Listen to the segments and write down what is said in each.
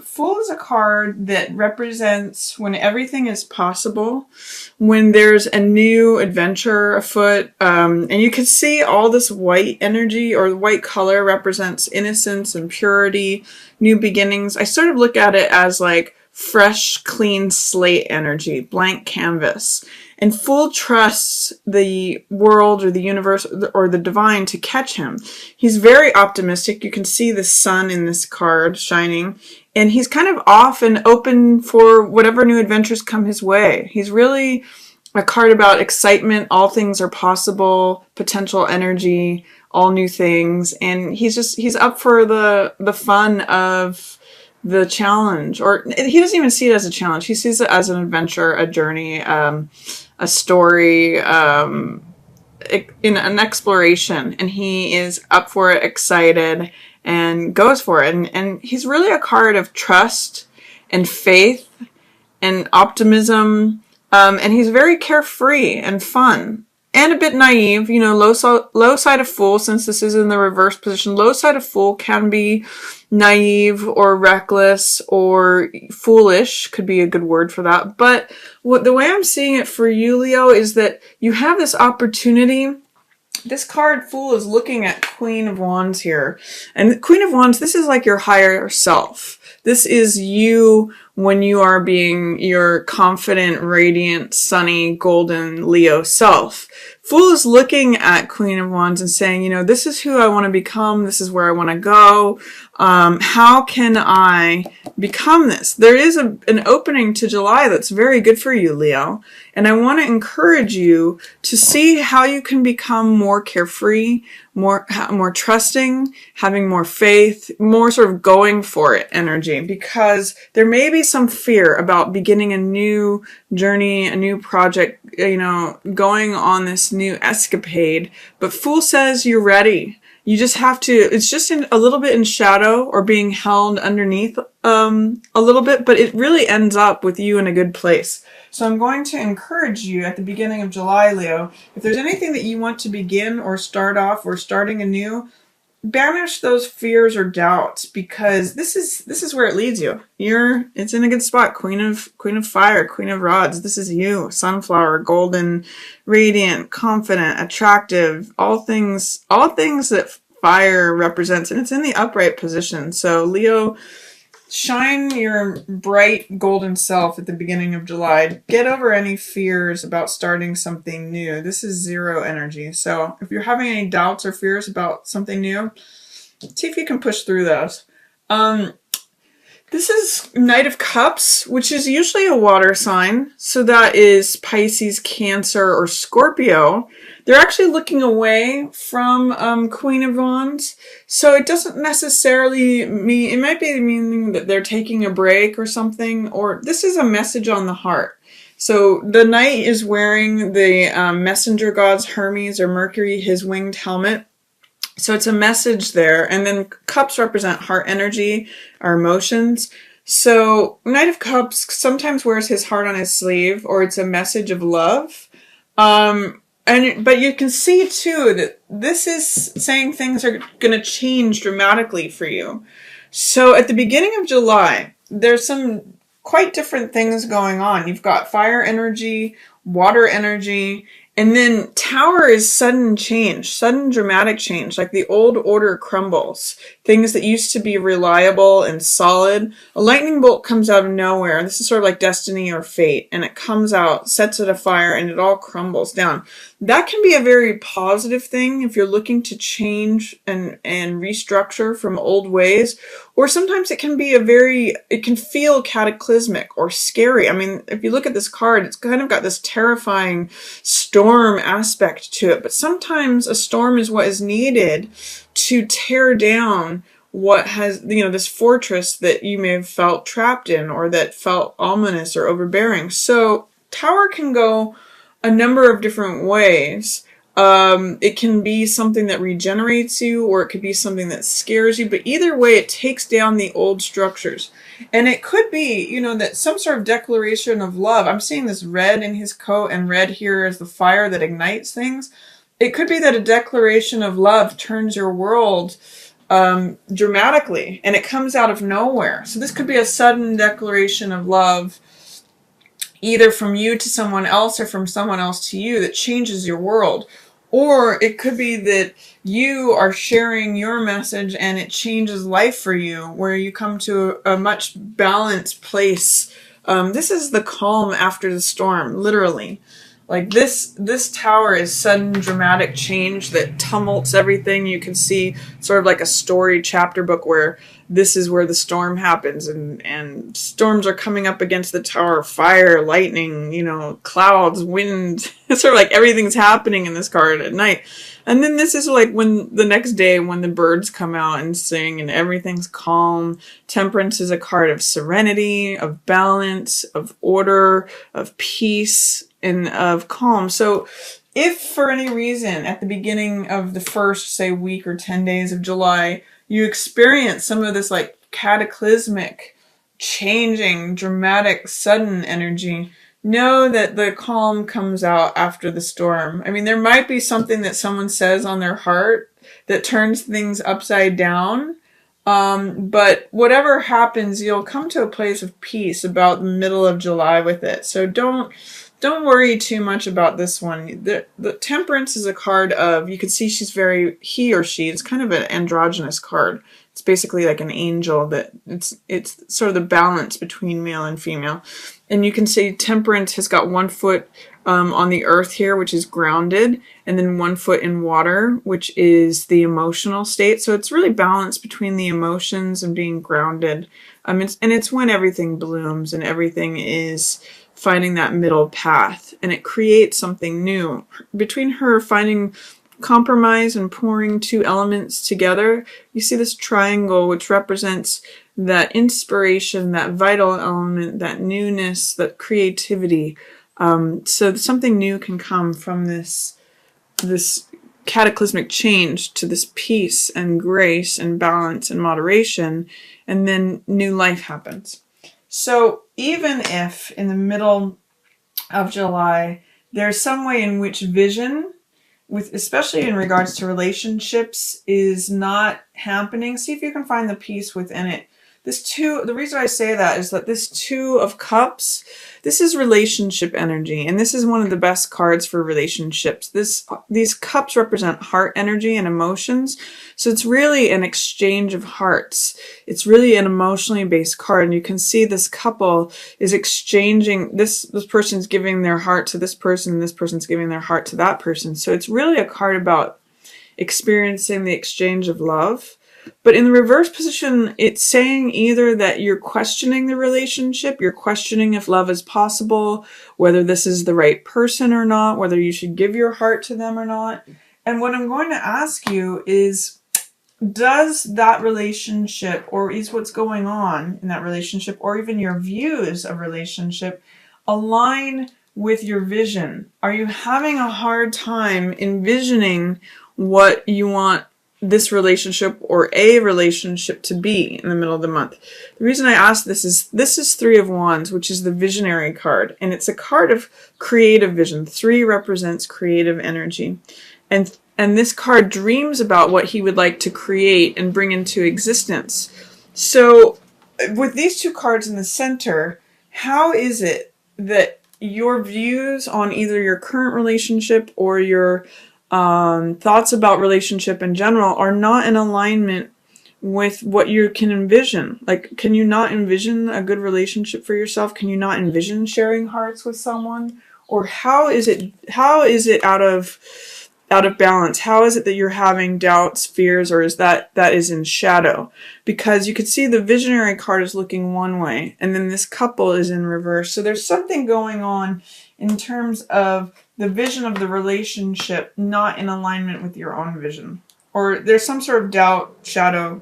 Fool is a card that represents when everything is possible, when there's a new adventure afoot, and you can see all this white energy, or the white color represents innocence and purity, new beginnings. I sort of look at it as like fresh, clean slate energy, blank canvas. And Fool trusts the world or the universe or the divine to catch him. He's very optimistic. You can see the sun in this card shining. And he's kind of off and open for whatever new adventures come his way. He's really a card about excitement. All things are possible, potential energy, all new things. And he's up for the fun of the challenge. Or he doesn't even see it as a challenge. He sees it as an adventure, a journey, a story, in an exploration, and he is up for it, excited, and goes for it. And he's really a card of trust and faith and optimism, and he's very carefree and fun. And a bit naive, you know, low side of Fool, since this is in the reverse position, low side of Fool can be naive or reckless or foolish, could be a good word for that. But the way I'm seeing it for you, Leo, is that you have this opportunity. This card, Fool, is looking at Queen of Wands here. And the Queen of Wands, this is like your higher self. This is you when you are being your confident, radiant, sunny, golden Leo self. Fool is looking at Queen of Wands and saying, you know, this is who I want to become. This is where I want to go. How can I become this? There is an opening to July that's very good for you, Leo. And I want to encourage you to see how you can become more carefree, more trusting, having more faith, more sort of going for it energy, because there may be some fear about beginning a new journey, a new project, you know, going on this new escapade. But Fool says you're ready. You just have to, it's just a little bit in shadow or being held underneath a little bit, but it really ends up with you in a good place. So I'm going to encourage you at the beginning of July, Leo, if there's anything that you want to begin or start off or starting anew, banish those fears or doubts, because this is where it leads you. It's in a good spot. Queen of Fire, Queen of Rods. This is you. Sunflower, golden, radiant, confident, attractive, all things that fire represents, and it's in the upright position. So Leo, shine your bright golden self at the beginning of July. Get over any fears about starting something new. This is zero energy. So if you're having any doubts or fears about something new, see if you can push through those. This is Knight of Cups, which is usually a water sign. So that is Pisces, Cancer, or Scorpio. They're actually looking away from Queen of Wands. So it doesn't necessarily mean, it might be meaning that they're taking a break or something, or this is a message on the heart. So the Knight is wearing the messenger god's Hermes or Mercury, his winged helmet. So it's a message there. And then cups represent heart energy, our emotions. So Knight of Cups sometimes wears his heart on his sleeve, or it's a message of love. But you can see too that this is saying things are going to change dramatically for you. So at the beginning of July, there's some quite different things going on. You've got fire energy, water energy, and then Tower is sudden change, sudden dramatic change, like the old order crumbles. Things that used to be reliable and solid. A lightning bolt comes out of nowhere. This is sort of like destiny or fate. And it comes out, sets it afire, and it all crumbles down. That can be a very positive thing if you're looking to change and restructure from old ways. Or sometimes it can be it can feel cataclysmic or scary. I mean, if you look at this card, it's kind of got this terrifying storm aspect to it. But sometimes a storm is what is needed to tear down what has, this fortress that you may have felt trapped in or that felt ominous or overbearing. So Tower can go a number of different ways. It can be something that regenerates you, or it could be something that scares you, but either way, it takes down the old structures. And it could be, that some sort of declaration of love. I'm seeing this red in his coat, and red here is the fire that ignites things. It could be that a declaration of love turns your world dramatically, and it comes out of nowhere. So this could be a sudden declaration of love, either from you to someone else or from someone else to you, that changes your world. Or it could be that you are sharing your message and it changes life for you, where you come to a much balanced place. This is the calm after the storm, literally. Like this tower is sudden dramatic change that tumults everything. You can see sort of like a story chapter book where this is where the storm happens, and storms are coming up against the tower, fire, lightning, you know, clouds, wind. It's sort of like everything's happening in this card at night. And then this is like when the next day when the birds come out and sing and everything's calm. Temperance is a card of serenity, of balance, of order, of peace, and of calm. So if for any reason at the beginning of the first, say, week or 10 days of July, you experience some of this like cataclysmic, changing, dramatic, sudden energy, know that the calm comes out after the storm. I mean, there might be something that someone says on their heart that turns things upside down. But whatever happens, you'll come to a place of peace about the middle of July with it. So don't worry too much about this one. The Temperance is a card of, you can see she's very, he or she, it's kind of an androgynous card. It's basically like an angel, that it's sort of the balance between male and female. And you can see Temperance has got 1 foot on the earth here, which is grounded, and then 1 foot in water, which is the emotional state. So it's really balanced between the emotions and being grounded. It's when everything blooms and everything is finding that middle path, and it creates something new. Between her finding compromise and pouring 2 elements together, you see this triangle, which represents that inspiration, that vital element, that newness, that creativity. So something new can come from this cataclysmic change to this peace and grace and balance and moderation, and then new life happens. So even if in the middle of July, there's some way in which vision, especially in regards to relationships, is not happening, see if you can find the peace within it. The reason I say that is that this 2 of Cups, this is relationship energy, and this is one of the best cards for relationships. These cups represent heart energy and emotions, so it's really an exchange of hearts. It's really an emotionally based card, and you can see this couple is exchanging, this person's giving their heart to this person, and this person's giving their heart to that person. So it's really a card about experiencing the exchange of love. But in the reverse position, it's saying either that you're questioning the relationship, you're questioning if love is possible, whether this is the right person or not, whether you should give your heart to them or not. And what I'm going to ask you is, does that relationship, or is what's going on in that relationship, or even your views of relationship, align with your vision? Are you having a hard time envisioning what you want this relationship or a relationship to be in the middle of the month? The reason I ask this is 3 of Wands, which is the visionary card, and it's a card of creative vision. 3 represents creative energy, and this card dreams about what he would like to create and bring into existence. So with these 2 cards in the center, how is it that your views on either your current relationship or your thoughts about relationship in general are not in alignment with what you can envision? Like, can you not envision a good relationship for yourself? Can you not envision sharing hearts with someone? Or how is it out of balance? How is it that you're having doubts, fears, or is that is in shadow? Because you could see the visionary card is looking one way, and then this couple is in reverse. So there's something going on in terms of the vision of the relationship not in alignment with your own vision. Or there's some sort of doubt, shadow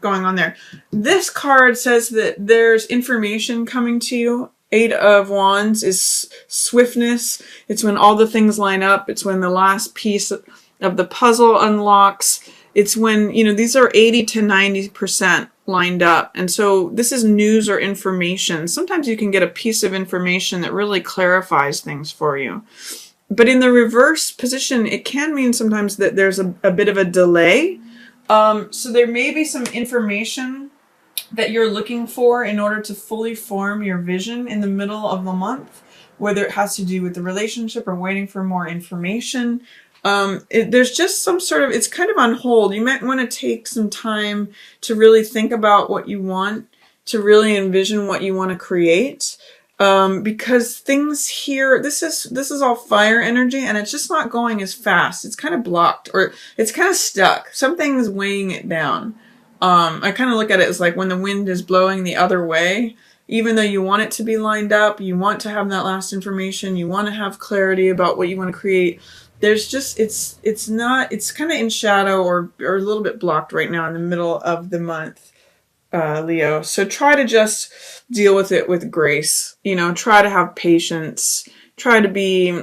going on there. This card says that there's information coming to you. 8 of Wands is swiftness. It's when all the things line up. It's when the last piece of the puzzle unlocks. It's when, these are 80 to 90% lined up. And so this is news or information. Sometimes you can get a piece of information that really clarifies things for you. But in the reverse position, it can mean sometimes that there's a bit of a delay So there may be some information that you're looking for in order to fully form your vision in the middle of the month, whether it has to do with the relationship or waiting for more information. There's just some sort of, it's kind of on hold. You might want to take some time to really think about what you want, to really envision what you want to create. Because things here, this is all fire energy, and it's just not going as fast. It's kind of blocked, or it's kind of stuck. Something's weighing it down. I kind of look at it as like when the wind is blowing the other way, even though you want it to be lined up, you want to have that last information, you want to have clarity about what you want to create. There's just, it's kind of in shadow or a little bit blocked right now in the middle of the month, Leo. So try to just deal with it with grace, try to have patience, try to be,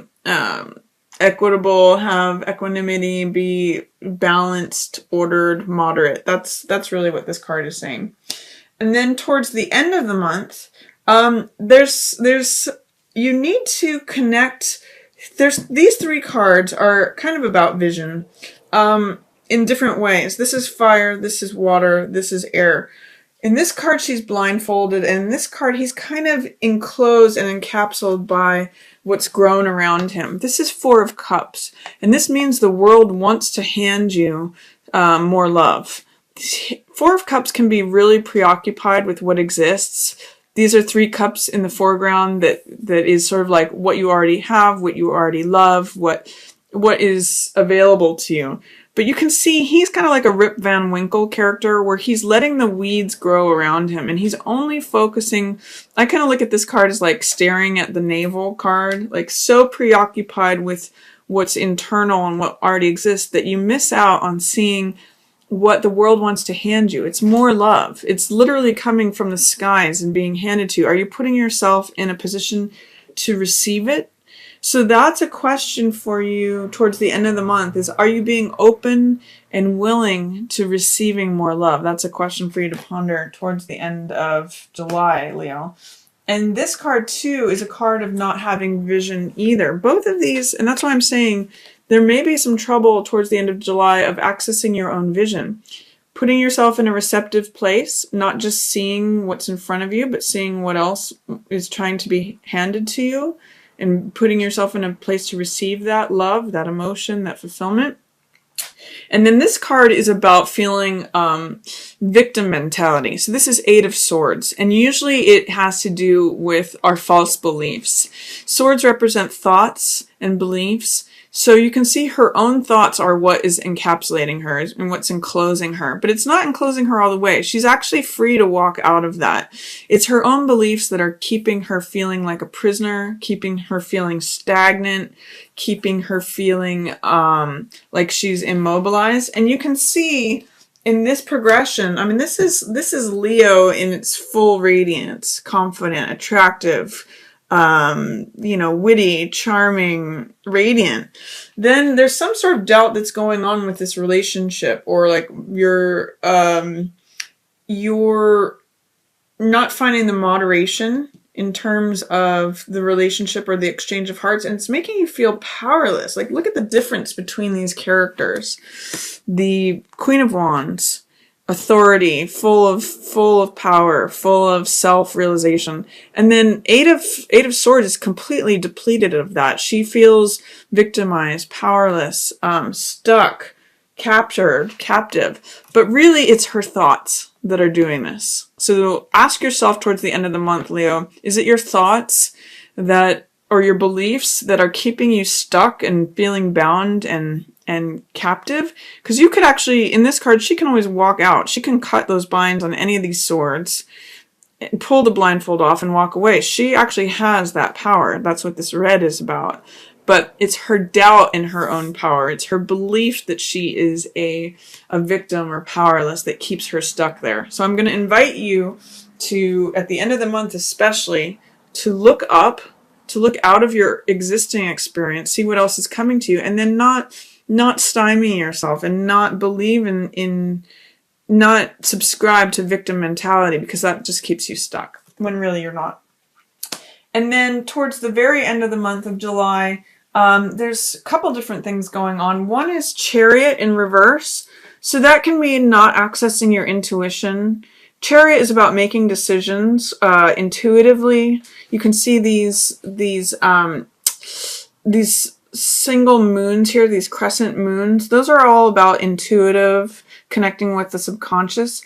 equitable, have equanimity, be balanced, ordered, moderate. That's really what this card is saying. And then towards the end of the month, there's you need to connect. These three cards are kind of about vision, in different ways. This is fire, this is water, this is air. In this card, she's blindfolded, and in this card, he's kind of enclosed and encapsulated by what's grown around him. This is Four of Cups, and this means the world wants to hand you more love. Four of Cups can be really preoccupied with what exists. These are three cups in the foreground that is sort of like what you already have, what you already love, what is available to you. But you can see he's kind of like a Rip Van Winkle character where he's letting the weeds grow around him, and he's only focusing. I kind of look at this card as like staring at the navel card, like so preoccupied with what's internal and what already exists that you miss out on seeing what the world wants to hand you. It's more love. It's literally coming from the skies and being handed to you. Are you putting yourself in a position to receive it? So that's a question for you towards the end of the month is, are you being open and willing to receiving more love? That's a question for you to ponder towards the end of July, Leo. And this card too is a card of not having vision either. Both of these, and that's why I'm saying there may be some trouble towards the end of July of accessing your own vision. Putting yourself in a receptive place, not just seeing what's in front of you, but seeing what else is trying to be handed to you. And putting yourself in a place to receive that love, that emotion, that fulfillment. And then this card is about feeling victim mentality. So this is Eight of Swords. And usually it has to do with our false beliefs. Swords represent thoughts and beliefs. So you can see her own thoughts are what is encapsulating her and what's enclosing her. But it's not enclosing her all the way. She's actually free to walk out of that. It's her own beliefs that are keeping her feeling like a prisoner, keeping her feeling stagnant, keeping her feeling like she's immobilized. And you can see in this progression, I mean, this is Leo in its full radiance, confident, attractive, witty, charming, radiant. Then there's some sort of doubt that's going on with this relationship, or like you're not finding the moderation in terms of the relationship or the exchange of hearts, and it's making you feel powerless. Like, look at the difference between these characters. The Queen of Wands, authority, full of power, full of self-realization. And then Eight of Swords is completely depleted of that. She feels victimized, powerless, stuck, captured, captive. But really it's her thoughts that are doing this. So ask yourself towards the end of the month, Leo, is it your thoughts that, or your beliefs that are keeping you stuck and feeling bound and captive? Because you could actually, in this card, she can always walk out. She can cut those binds on any of these swords, and pull the blindfold off and walk away. She actually has that power. That's what this red is about. But it's her doubt in her own power. It's her belief that she is a victim or powerless that keeps her stuck there. So I'm going to invite you to, at the end of the month especially, to look up, to look out of your existing experience, see what else is coming to you, and then not stymie yourself and not believe in not subscribe to victim mentality, because that just keeps you stuck when really you're not. And then towards the very end of the month of July, there's a couple different things going on. One is Chariot in reverse. So that can mean not accessing your intuition. Chariot is about making decisions intuitively. You can see these single moons here, these crescent moons. Those are all about intuitive, connecting with the subconscious.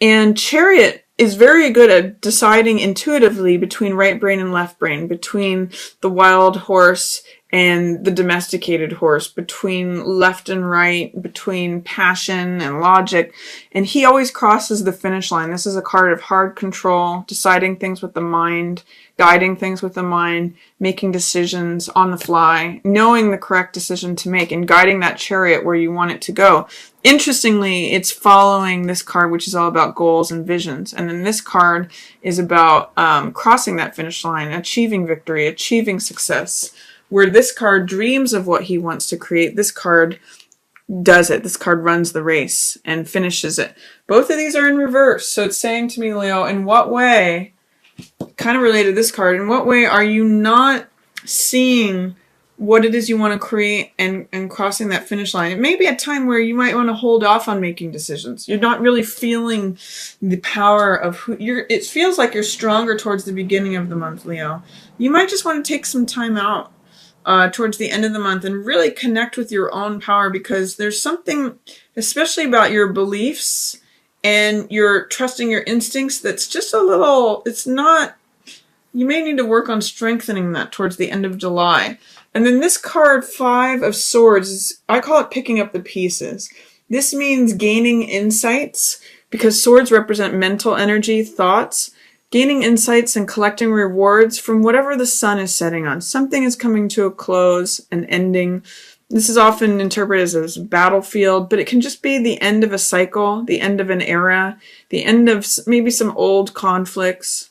And Chariot is very good at deciding intuitively between right brain and left brain, between the wild horse and the domesticated horse, between left and right, between passion and logic. And he always crosses the finish line. This is a card of hard control, deciding things with the mind, guiding things with the mind, making decisions on the fly, knowing the correct decision to make, and guiding that chariot where you want it to go. Interestingly, it's following this card, which is all about goals and visions. And then this card is about crossing that finish line, achieving victory, achieving success. Where this card dreams of what he wants to create, this card does it. This card runs the race and finishes it. Both of these are in reverse. So it's saying to me, Leo, in what way, kind of related to this card, in what way are you not seeing what it is you want to create and crossing that finish line? It may be a time where you might want to hold off on making decisions. You're not really feeling the power of who you're. It feels like you're stronger towards the beginning of the month, Leo. You might just want to take some time out towards the end of the month and really connect with your own power, because there's something, especially about your beliefs and your trusting your instincts, that's just a little, it's not, you may need to work on strengthening that towards the end of July. And then this card, 5 of Swords, I call it picking up the pieces. This means gaining insights, because swords represent mental energy, thoughts. Gaining insights and collecting rewards from whatever the sun is setting on. Something is coming to a close, an ending. This is often interpreted as a battlefield, but it can just be the end of a cycle, the end of an era, the end of maybe some old conflicts.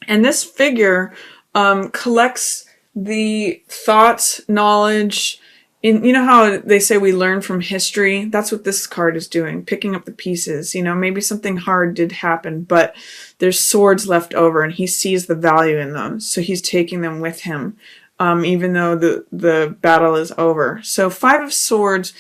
And this figure collects the thoughts, knowledge. You know how they say we learn from history? That's what this card is doing, picking up the pieces. You know, maybe something hard did happen, but there's swords left over and he sees the value in them. So he's taking them with him, even though the battle is over. So 5 of Swords,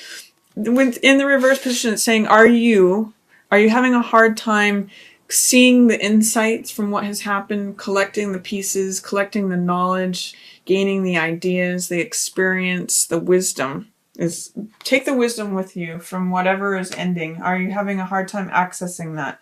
in the reverse position, it's saying, are you having a hard time seeing the insights from what has happened, collecting the pieces, collecting the knowledge, gaining the ideas, the experience, the wisdom? Take the wisdom with you from whatever is ending. Are you having a hard time accessing that?